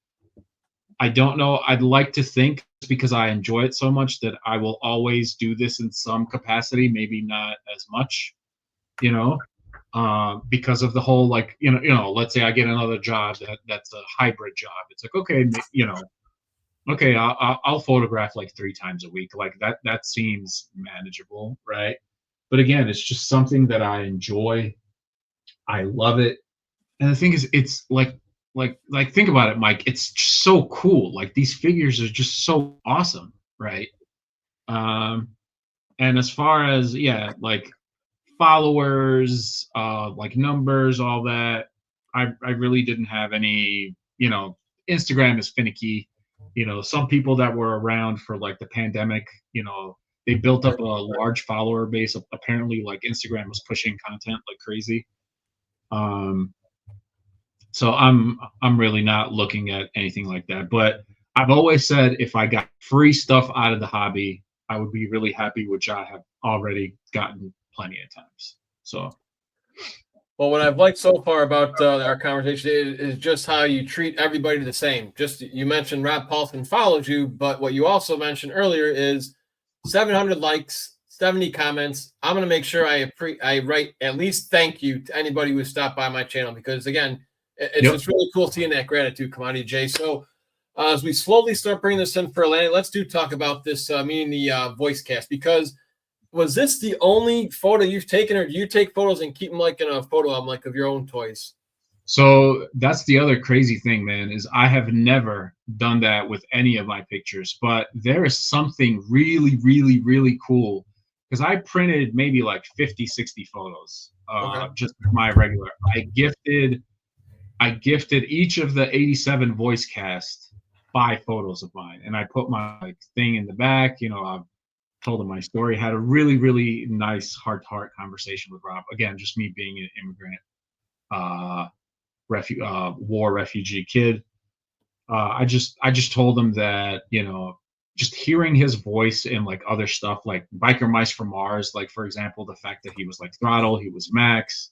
I don't know. I'd like to think, because I enjoy it so much, that I will always do this in some capacity, maybe not as much, because of the whole, like, let's say I get another job that's a hybrid job. It's like, okay, okay, I'll photograph like 3 times a week. Like that seems manageable, right? But again, it's just something that I enjoy. I love it. And the thing is, it's like think about it, Mike. It's just so cool. Like these figures are just so awesome, right? And as far as like followers, like numbers, all that, I really didn't have any. Instagram is finicky. Some people that were around for like the pandemic, they built up a large follower base. Apparently, like Instagram was pushing content like crazy. So I'm really not looking at anything like that. But I've always said if I got free stuff out of the hobby, I would be really happy, which I have already gotten plenty of times. So.
Well, what I've liked so far about our conversation is just how you treat everybody the same. Just you mentioned Rob Paulson followed you, but what you also mentioned earlier is 700 likes, 70 comments. I'm going to make sure I write at least thank you to anybody who stopped by my channel, because again, it's just really cool seeing that gratitude come out of you, Jay. So as we slowly start bringing this in for Atlanta, let's talk about this meeting the voice cast, because was this the only photo you've taken, or do you take photos and keep them like in a photo album, like of your own toys?
So that's the other crazy thing, man, is I have never done that with any of my pictures, but there is something really, really, really cool, because I printed maybe like 50, 60 photos, just my regular. I gifted each of the 87 voice cast 5 photos of mine, and I put my thing in the back, I told him my story, had a really, really nice heart-to-heart conversation with Rob. Again, just me being an immigrant, war refugee kid. I just told him that, just hearing his voice and like other stuff, like Biker Mice from Mars, like for example, the fact that he was like Throttle, he was Max,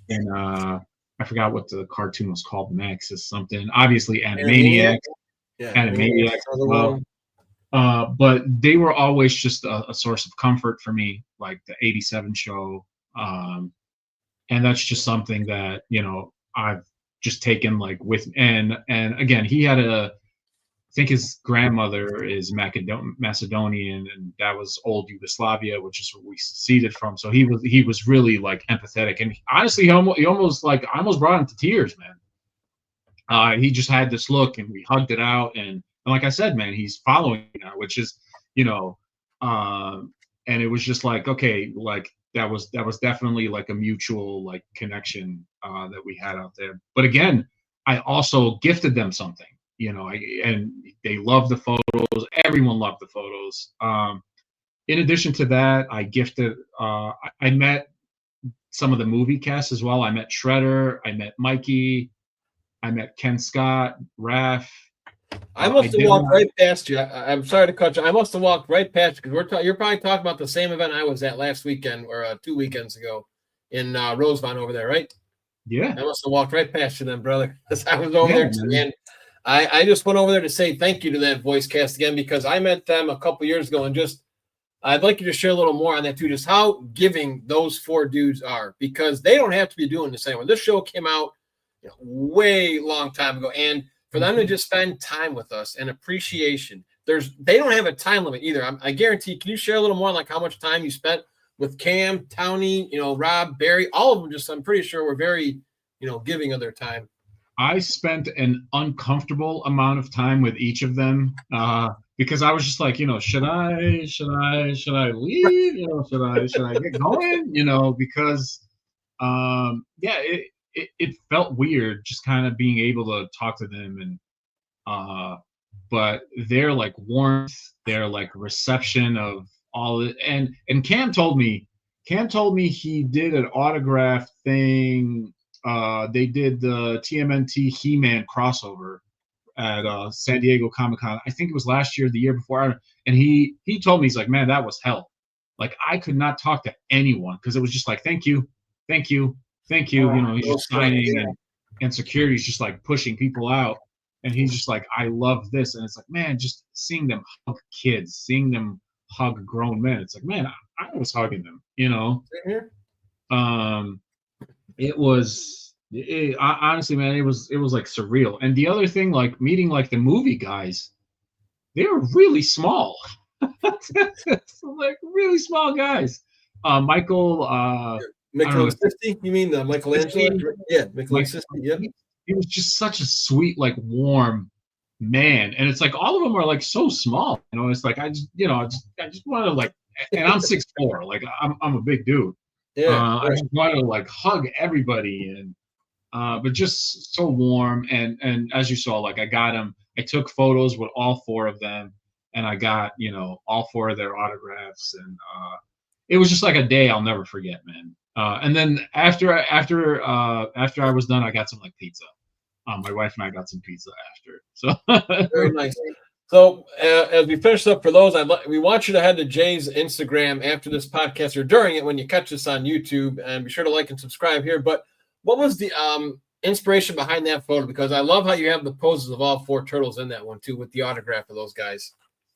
and I forgot what the cartoon was called. Max is something, obviously Animaniacs, Animaniacs as well. But they were always just a source of comfort for me, like the 87 show. And that's just something that, I've just taken like with, and again, he had I think his grandmother is Macedonian, and that was old Yugoslavia, which is where we seceded from. So he was really like empathetic, and honestly, he almost like, I almost brought him to tears, man. He just had this look, and we hugged it out, and like I said, man, he's following now, which is, and it was just like, okay, like that was definitely like a mutual like connection that we had out there. But again, I also gifted them something, and they loved the photos. Everyone loved the photos. In addition to that, I gifted. I met some of the movie cast as well. I met Shredder. I met Mikey. I met Ken Scott, Raph.
I must have walked right past you. I'm sorry to cut you. I must have walked right past you, because you're probably talking about the same event I was at last weekend, or 2 weekends ago in Rosemont over there, right?
Yeah.
I must have walked right past you then, brother, because I was over there too. And I just went over there to say thank you to that voice cast again, because I met them a couple years ago, and just I'd like you to share a little more on that too, just how giving those 4 dudes are, because they don't have to be doing this anymore. This show came out way long time ago, and for them to just spend time with us and appreciation, they don't have a time limit either. I guarantee. Can you share a little more, like how much time you spent with Cam, Townie, Rob, Barry, all of them? Just, I'm pretty sure we're very, giving of their time.
I spent an uncomfortable amount of time with each of them because I was just like, should I leave? Should I get going? Because it felt weird just kind of being able to talk to them, and but their like warmth, their like reception of all it, and Cam told me he did an autograph thing. They did the TMNT He-Man crossover at San Diego Comic-Con. I think it was last year, the year before, and he told me, he's like, man, that was hell. Like, I could not talk to anyone because it was just like, thank you. He's just signing, and security's just like pushing people out, and he's just like, I love this. And it's like, man, just seeing them hug kids, seeing them hug grown men, it's like, man, I was hugging them, honestly, man, it was like surreal. And the other thing, like meeting like the movie guys, they were really small. Like really small guys. Michael
Sisti, you mean Michelangelo? Yeah, Sisti, yeah.
He was just such a sweet, like warm man. And it's like all of them are like so small. It's like I just want to like, and I'm 6'4", like I'm a big dude. Yeah. I just wanted to like hug everybody, and but just so warm. And as you saw, like I took photos with all 4 of them, and I got, all 4 of their autographs, and it was just like a day I'll never forget, man. And then after I was done, I got some like pizza. My wife and I got some pizza after. So
very nice. So as we finish up, for those, we want you to head to Jay's Instagram after this podcast, or during it when you catch us on YouTube, and be sure to like and subscribe here. But What was the inspiration behind that photo? Because I love how you have the poses of all 4 turtles in that one too, with the autograph of those guys.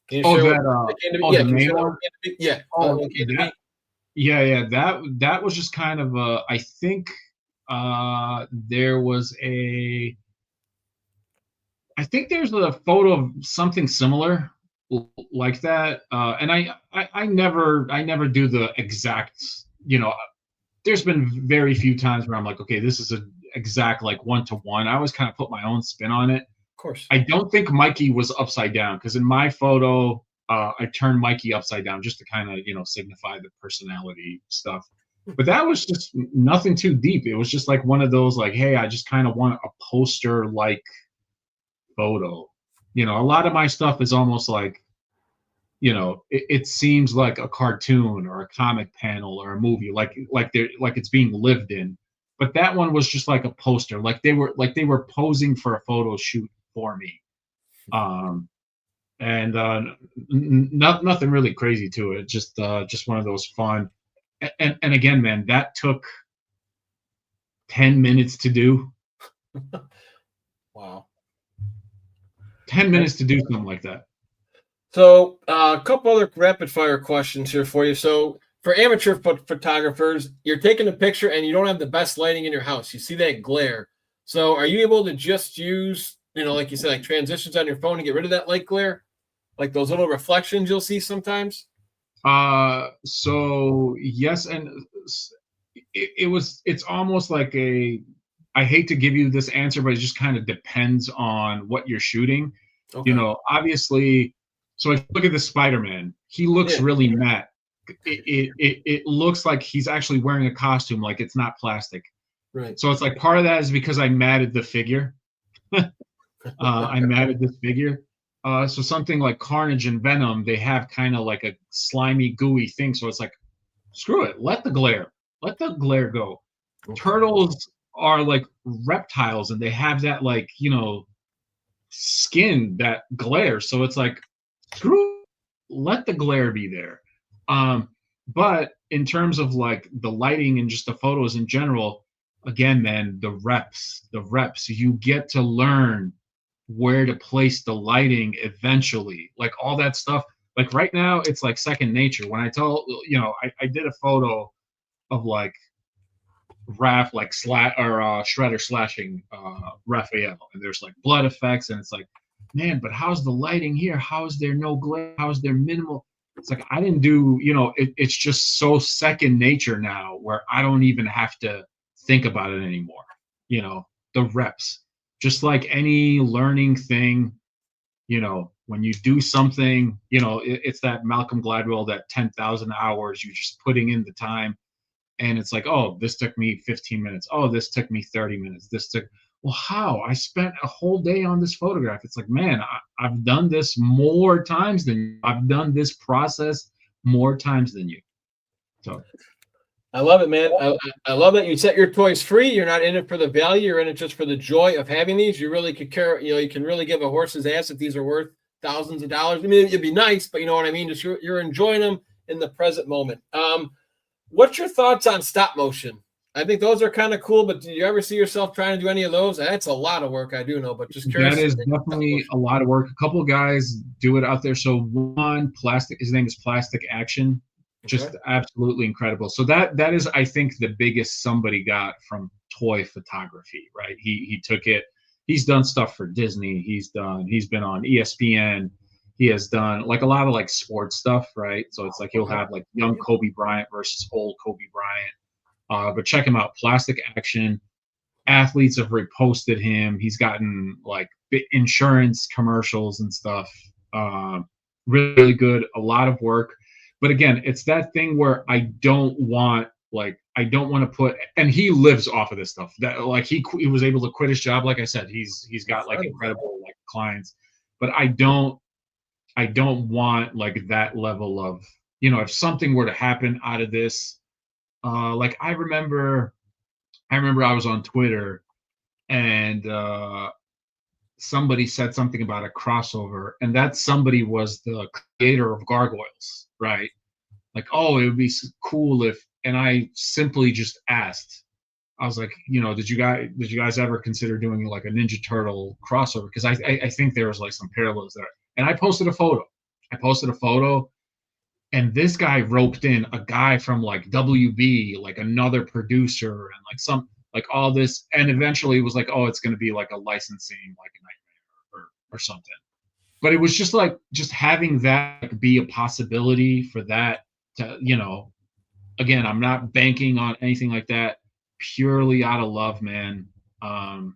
Can you
Oh,
share
that
what came to me?
oh,
Yeah,
the
can you
Mame
share that
one.
what came to me? Yeah,
Oh,
what came to
that
me?
yeah, that was just kind of a. I think there was a. I think there's a photo of something similar like that, and I never do the exact. There's been very few times where I'm like, okay, this is a exact like one to one. I always kind of put my own spin on it.
Of course.
I don't think Mikey was upside down because in my photo, I turned Mikey upside down just to kind of signify the personality stuff. But that was just nothing too deep. It was just like one of those like, hey, I just kind of want a poster like photo. A lot of my stuff is almost like it seems like a cartoon or a comic panel or a movie, like it's being lived in. But that one was just like a poster, like they were posing for a photo shoot for me. Um, and nothing really crazy to it. Just one of those fun. And again, man, that took 10 minutes to do.
Wow.
10 minutes to do something like that.
So, a couple other rapid fire questions here for you. So, for amateur photographers, you're taking a picture and you don't have the best lighting in your house. You see that glare. So, are you able to just use, like you said, like transitions on your phone to get rid of that light glare? Like those little reflections you'll see sometimes?
So yes, and it's almost like I hate to give you this answer, but it just kind of depends on what you're shooting.
Okay.
Obviously, so if you look at the Spider-Man, he looks
Yeah.
really matte. It looks like he's actually wearing a costume, like it's not plastic.
Right.
So it's like part of that is because I matted the figure. I matted this figure. So something like Carnage and Venom, they have kind of like a slimy, gooey thing. So it's like, screw it, let the glare go.
Okay.
Turtles are like reptiles, and they have that like skin that glare. So it's like, screw, let the glare be there. But in terms of like the lighting and just the photos in general, again, man, the reps, you get to learn where to place the lighting eventually, like all that stuff. Like right now, it's like second nature. When I did a photo of like Raph like Shredder slashing Raphael, and there's like blood effects, and it's like, man, but how's the lighting here? How is there no glare? How is there minimal? It's like I didn't do, it's just so second nature now where I don't even have to think about it anymore. The reps, just like any learning thing, when you do something, it's that Malcolm Gladwell, that 10,000 hours, you're just putting in the time. And it's like, oh, this took me 15 minutes. Oh, this took me 30 minutes. Well, how? I spent a whole day on this photograph. It's like, man, I've done this more times than you. I've done this process more times than you. So
I love it, man. I love that you set your toys free. You're not in it for the value. You're in it just for the joy of having these. You really could care. You can really give a horse's ass if these are worth thousands of dollars. I mean, it'd be nice, but you know what I mean. Just you're enjoying them in the present moment. What's your thoughts on stop motion? I think those are kind of cool, but do you ever see yourself trying to do any of those? That's a lot of work, I do know, but just curious.
that is definitely a lot of work. A couple of guys do it out there. So one, Plastic, his name is Plastic Action. Just absolutely incredible. So that is, I think, the biggest somebody got from toy photography, right? He took it. He's done stuff for Disney. He's been on ESPN. He has done like a lot of like sports stuff, right? So it's like he'll have like young Kobe Bryant versus old Kobe Bryant. But check him out, Plastic Action. Athletes have reposted him. He's gotten like insurance commercials and stuff. Really, really good. A lot of work. But again, it's that thing where I don't want to put, and he lives off of this stuff. That like he was able to quit his job. Like I said, he's got like incredible like clients, but I don't want like that level of, if something were to happen out of this, like I remember I was on Twitter and somebody said something about a crossover, and that somebody was the creator of Gargoyles, right? Like, oh, it would be cool if, and I simply just asked, I was like, did you guys ever consider doing like a Ninja Turtle crossover? Because I think there was like some parallels there. And I posted a photo. And this guy roped in a guy from like WB, like another producer, and like like all this, and eventually it was like, oh, it's going to be like a licensing, like a nightmare or something. But it was just like having that be a possibility for that to, again, I'm not banking on anything like that, purely out of love, man. And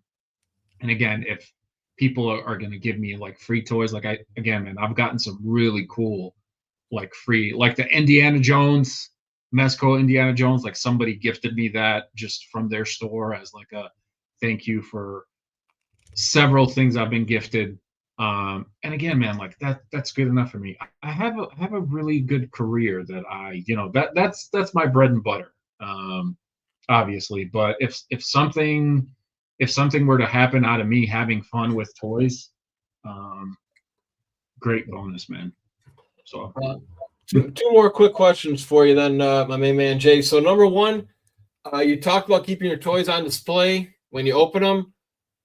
again, if people are going to give me like free toys, like man, I've gotten some really cool, like free, like the Indiana Jones, Mezco Indiana Jones, like somebody gifted me that just from their store as like a thank you for several things I've been gifted. And again, man, like that's good enough for me. I have a really good career that that's my bread and butter, obviously. But if something were to happen out of me having fun with toys, great bonus, man. So
two more quick questions for you then, my main man Jay. So number one, you talked about keeping your toys on display when you open them.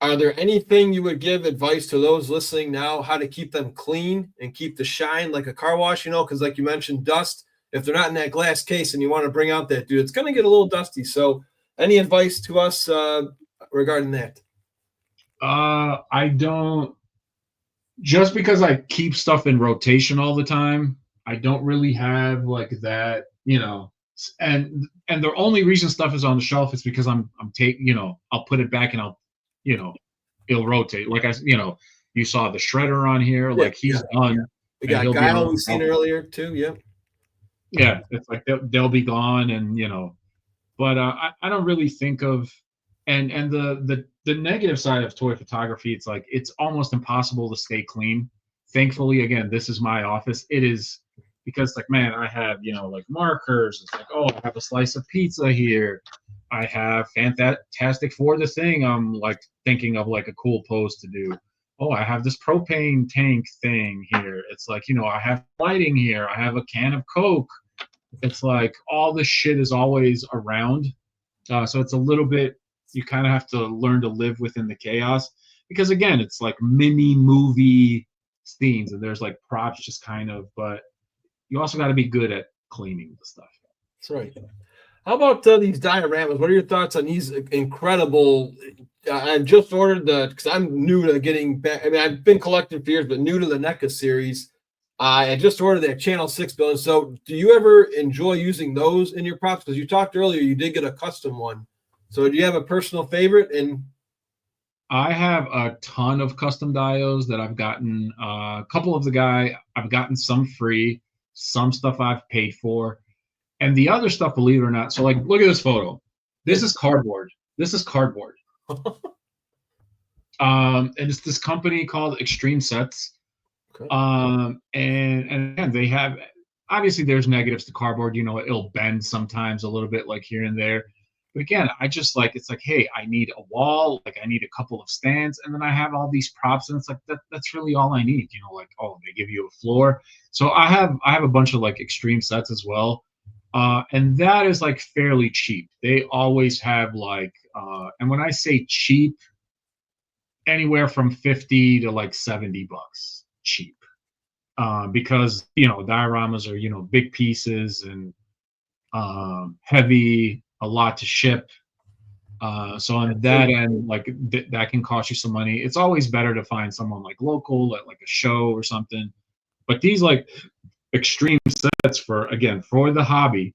Are there anything you would give advice to those listening now, how to keep them clean and keep the shine like a car wash, because like you mentioned, dust, if they're not in that glass case and you want to bring out that dude, it's going to get a little dusty. So any advice to us regarding that?
I don't, just because I keep stuff in rotation all the time, I don't really have like that, and the only reason stuff is on the shelf is because I'm taking, I'll put it back and I'll, it'll rotate. Like you saw the shredder on here, like he's done.
We got Guile, we've seen earlier too.
Yeah, it's like they'll be gone, and but I don't really think of, and the negative side of toy photography, it's like it's almost impossible to stay clean. Thankfully, again, this is my office. It is, because like, man, I have like markers. It's like, oh, I have a slice of pizza here. I have Fantastic Four, the thing. I'm like thinking of like a cool pose to do. Oh, I have this propane tank thing here. It's like, I have lighting here. I have a can of Coke. It's like all this shit is always around. So it's a little bit, you kind of have to learn to live within the chaos, because again, it's like mini movie scenes and there's like props just kind of, but you also got to be good at cleaning the stuff.
That's right. How about these dioramas? What are your thoughts on these incredible? I just ordered because I'm new to getting back. I mean, I've been collecting for years, but new to the NECA series. I just ordered that Channel 6 bill. And so do you ever enjoy using those in your props? Because you talked earlier, you did get a custom one. So do you have a personal favorite? And
I have a ton of custom dios that I've gotten. A couple of I've gotten some free, some stuff I've paid for. And the other stuff, believe it or not, so like, look at this photo. This is cardboard. And it's this company called Extreme Sets.
Okay.
And again, they have, obviously there's negatives to cardboard, it'll bend sometimes a little bit, like here and there. But again, I just like, it's like, hey, I need a wall, like I need a couple of stands, and then I have all these props, and it's like that's really all I need, like, oh, they give you a floor. So I have a bunch of like Extreme Sets as well. And that is like fairly cheap. They always have like, and when I say cheap, anywhere from 50 to like $70 cheap. Because, dioramas are, big pieces and heavy, a lot to ship. So on that end, like that can cost you some money. It's always better to find someone like local at like a show or something. But these like Extreme Sets for the hobby,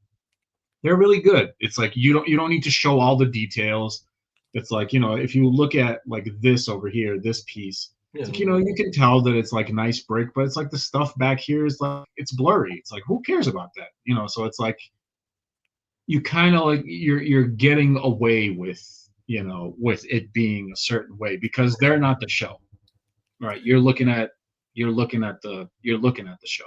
they're really good. It's like you don't need to show all the details. It's like, if you look at like this over here, this piece, it's like, you can tell that it's like nice brick, but it's like the stuff back here is like, it's blurry. It's like, who cares about that? So it's like, you kind of like, you're getting away with, with it being a certain way, because they're not the show, right? You're looking at the show.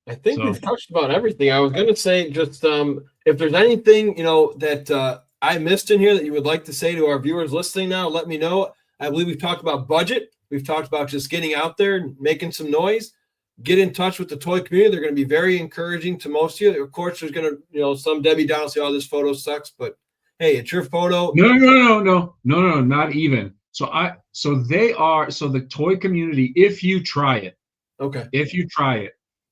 I think we've touched about everything. I was going to say just if there's anything, that I missed in here that you would like to say to our viewers listening now, let me know. I believe we've talked about budget. We've talked about just getting out there and making some noise. Get in touch with the toy community. They're going to be very encouraging to most of you. Of course, there's going to, some Debbie Downs say, oh, this photo sucks, but Hey, it's your photo.
No, not even. So the toy community, if you try it,
Okay.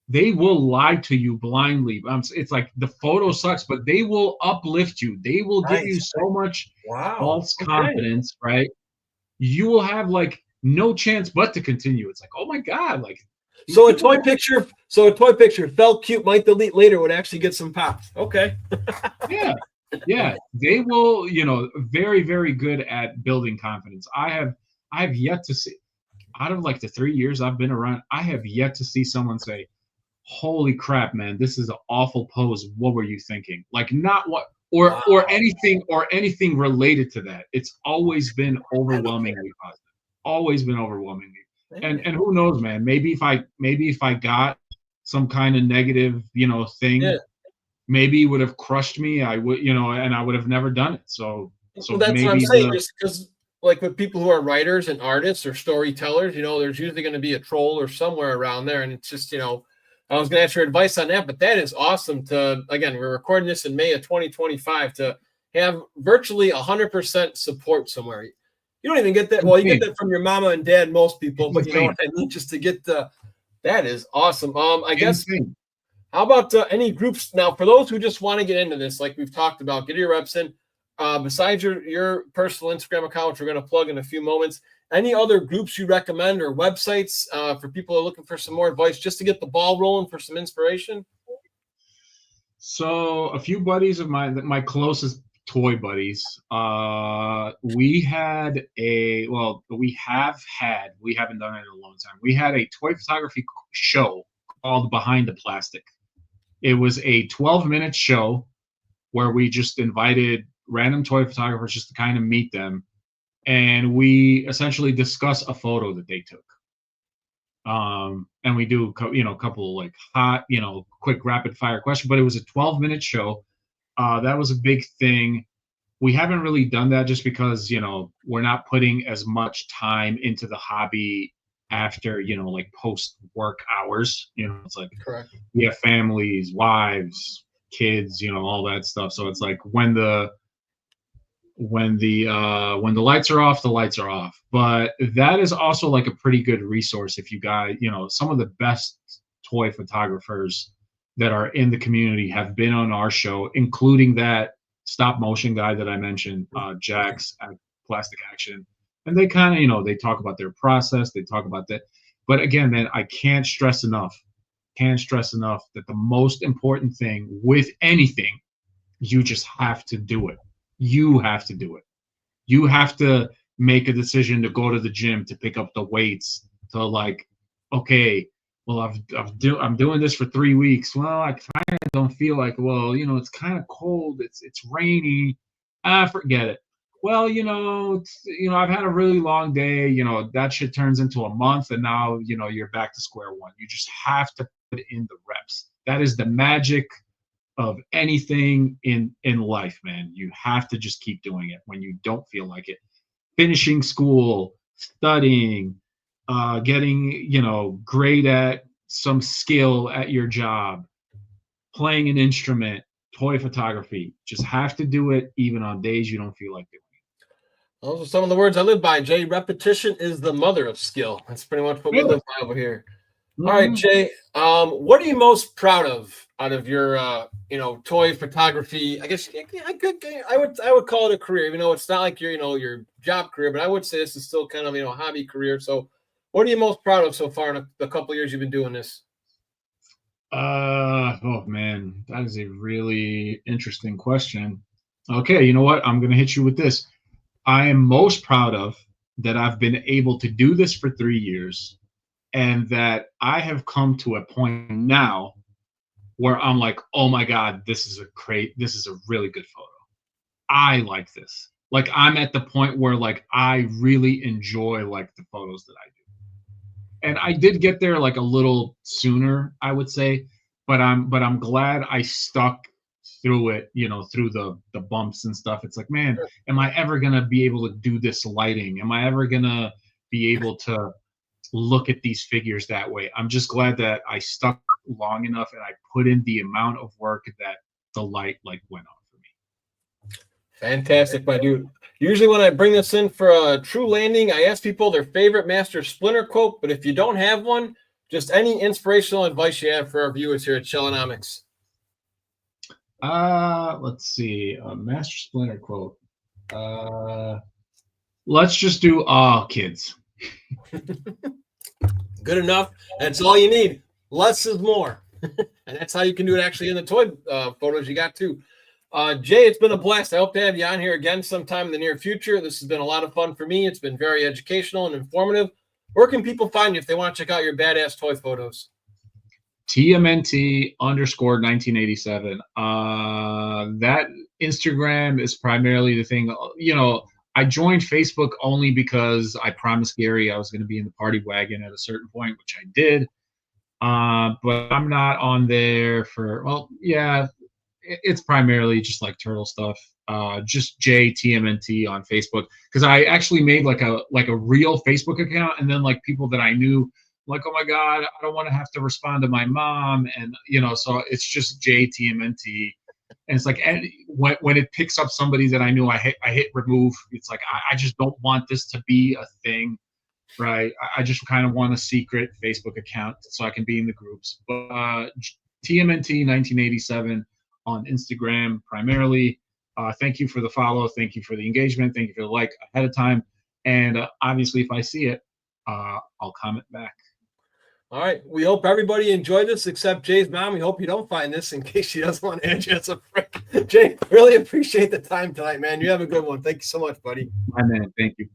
they will lie to you blindly. It's like the photo sucks, but they will uplift you. They will give you
Nice.
so much
Wow.
false
Okay.
confidence, right? You will have like no chance but to continue. It's like, oh my God, like these
So a
people
toy
don't.
picture. So a toy picture felt cute. Might delete later. Would actually get some pops. Okay.
Yeah, yeah, they will. Very, very good at building confidence. I have yet to see, out of like the 3 years I've been around, I have yet to see someone say, "Holy crap, man, this is an awful pose. What were you thinking?" Like not what
Wow.
or anything related to that. It's always been
I don't care.
overwhelmingly positive. Always been overwhelmingly.
Man.
And who knows, man? Maybe if I got some kind of negative,
Yeah.
thing, maybe it would have crushed me. I would, and I would have never done it. So
Well, that's what I'm
maybe
saying.
the
Just because, like with people who are writers and artists or storytellers, there's usually going to be a troll or somewhere around there, and it's just, I was going to ask your advice on that, but that is awesome. Again, we're recording this in May of 2025 to have virtually 100% support somewhere. You don't even get that. Well, you get
insane.
that from your mama and dad, most people,
It's
but you know what
insane.
I mean. Just to get that is awesome. I guess
Insane.
how about any groups now for those who just want to get into this, like we've talked about, get your reps in. Besides your personal Instagram account, which we're going to plug in a few moments, any other groups you recommend or websites for people who are looking for some more advice just to get the ball rolling for some inspiration?
So a few buddies of mine, my closest toy buddies, we haven't done it in a long time. We had a toy photography show called Behind the Plastic. It was a 12-minute show where we just invited random toy photographers just to kind of meet them, and we essentially discuss a photo that they took. And we do a couple like hot, quick rapid fire question, but it was a 12-minute show. That was a big thing. We haven't really done that just because we're not putting as much time into the hobby after like post work hours. It's like
Correct.
we have families, wives, kids, all that stuff. So it's like when the lights are off, the lights are off. But that is also like a pretty good resource if you guys, some of the best toy photographers that are in the community have been on our show, including that stop motion guy that I mentioned, Jax at Plastic Action. And they kind of, they talk about their process, they talk about that. But again, man, I can't stress enough that the most important thing with anything, you just have to do it. You have to do it. You have to make a decision to go to the gym, to pick up the weights, to like, okay, well, I'm doing this for 3 weeks. Well, I kind of don't feel like, well, it's kind of cold. It's rainy. Forget it. Well, I've had a really long day. That shit turns into a month, and now you're back to square one. You just have to put in the reps. That is the magic of anything in life, man. You have to just keep doing it when you don't feel like it. Finishing school, studying, getting great at some skill at your job, playing an instrument, toy photography. Just have to do it even on days you don't feel like doing
Those are some of the words I live by, Jay. Repetition is the mother of skill. That's pretty much what we
it.
live by over here. All right,
Mhm.
Jay. What are you most proud of out of your, toy photography? I guess I would call it a career. Even though it's not like your job career, but I would say this is still kind of a hobby career. So, what are you most proud of so far in the couple of years you've been doing this?
Oh man, that is a really interesting question. Okay, you know what? I'm gonna hit you with this. I am most proud of that I've been able to do this for 3 years, and that I have come to a point now where I'm like, oh my God, this is a really good photo. I like this. Like I'm at the point where like I really enjoy like the photos that I do. And I did get there like a little sooner, I would say, but I'm glad I stuck through it, through the bumps and stuff. It's like, man, am I ever gonna be able to do this lighting? Am I ever gonna be able to look at these figures that way? I'm just glad that I stuck long enough and I put in the amount of work that the light like went on for me.
Fantastic, my dude. Usually when I bring this in for a true landing, I ask people their favorite Master Splinter quote, but if you don't have one, just any inspirational advice you have for our viewers here at Chillonomics.
Let's see. A Master Splinter quote. Let's just do kids.
Good enough. That's all you need. Less is more. And that's how you can do it actually in the toy photos you got too. Jay, it's been a blast. I hope to have you on here again sometime in the near future. This has been a lot of fun for me. It's been very educational and informative. Where can people find you if they want to check out your badass toy photos?
TMNT _1987. That Instagram is primarily the thing. You know, I joined Facebook only because I promised Gary I was going to be in the party wagon at a certain point, which I did. But I'm not on there for, well, yeah, it's primarily just like turtle stuff. Just JTMNT on Facebook, because I actually made like a real Facebook account, and then like people that I knew, like, oh my God, I don't want to have to respond to my mom, and so it's just JTMNT, and it's like, and when it picks up somebody that I knew, I hit remove. It's like I just don't want this to be a thing, right? I just kind of want a secret Facebook account so I can be in the groups. But TMNT 1987 on Instagram primarily. Thank you for the follow. Thank you for the engagement. Thank you for the like ahead of time. And obviously, if I see it, I'll comment back.
All right. We hope everybody enjoyed this except Jay's mom. We hope you don't find this in case she doesn't want to add you as a friend. Jay, really appreciate the time tonight, man. You have a good one. Thank you so much, buddy.
My man. Thank you.